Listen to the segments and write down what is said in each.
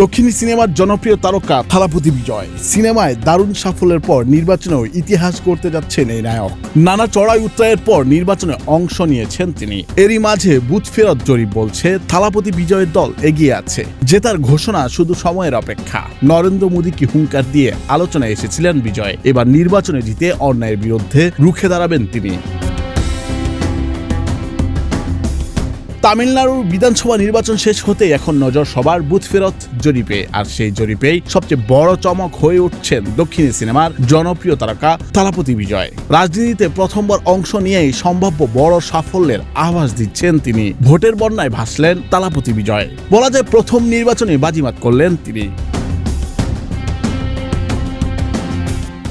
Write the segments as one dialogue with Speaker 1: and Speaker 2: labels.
Speaker 1: দক্ষিণী সিনেমার জনপ্রিয় তারকা থালাপতি বিজয় সিনেমায় দারুণ সাফল্যের পর নির্বাচনেও ইতিহাস করতে যাচ্ছেন এই নায়ক। নানা চড়াই উত্তরায়ের পর নির্বাচনে অংশ নিয়েছেন তিনি। এরই মাঝে বুথ ফেরত জরিপ বলছে থালাপতি বিজয়ের দল এগিয়ে আছে, জেতার ঘোষণা শুধু সময়ের অপেক্ষা। নরেন্দ্র মোদীকে হুঙ্কার দিয়ে আলোচনায় এসেছিলেন বিজয়। এবার নির্বাচনে জিতে অন্যায়ের বিরুদ্ধে রুখে দাঁড়াবেন তিনি। তামিলনাড়ুর বিধানসভা নির্বাচন শেষ হতে এখন নজর সবার বুথ ফেরত জরিপে। আর সেই জরিপেই সবচেয়ে বড় চমক হয়ে উঠছেন দক্ষিণী সিনেমার জনপ্রিয় তারকা থালাপতি বিজয়। রাজনীতিতে প্রথমবার অংশ নিয়েই সম্ভাব্য বড় সাফল্যের আভাস দিচ্ছেন তিনি। ভোটের বন্যায় ভাসলেন থালাপতি বিজয়। বলা যায় প্রথম নির্বাচনে বাজিমাত করলেন তিনি।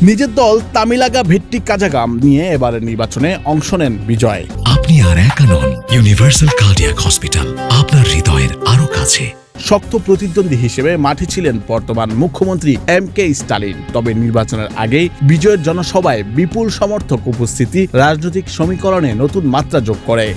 Speaker 1: নিজের দল তামিলাগা ভেট্টি কাজাগাম নিয়ে এবারের নির্বাচনে অংশ নেন বিজয়।
Speaker 2: আপনি আর একা নন, ইউনিভার্সাল কার্ডিয়াক হসপিটাল আপনার হৃদয়ের আরো কাছে।
Speaker 1: শক্ত প্রতিদ্বন্দ্বী হিসেবে মাঠে ছিলেন বর্তমান মুখ্যমন্ত্রী এম.কে. স্টালিন। তবে নির্বাচনের আগেই বিজয়ের জনসভায় বিপুল সমর্থক উপস্থিতি রাজনৈতিক সমীকরণে নতুন মাত্রা যোগ করে।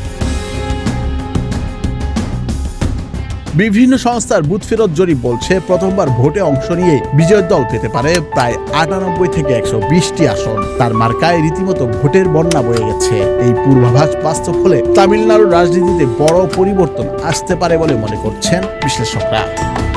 Speaker 1: বিভিন্ন সংস্থার বুথ ফেরত জরিপ বলছে প্রথমবার ভোটে অংশ নিয়ে বিজয়ের দল পেতে পারে প্রায় 98 থেকে 120টি আসন। তার মার্কায় রীতিমতো ভোটের বন্যা বয়ে গেছে। এই পূর্বাভাস বাস্তব হলে তামিলনাড়ুর রাজনীতিতে বড় পরিবর্তন আসতে পারে বলে মনে করছেন বিশ্লেষকরা।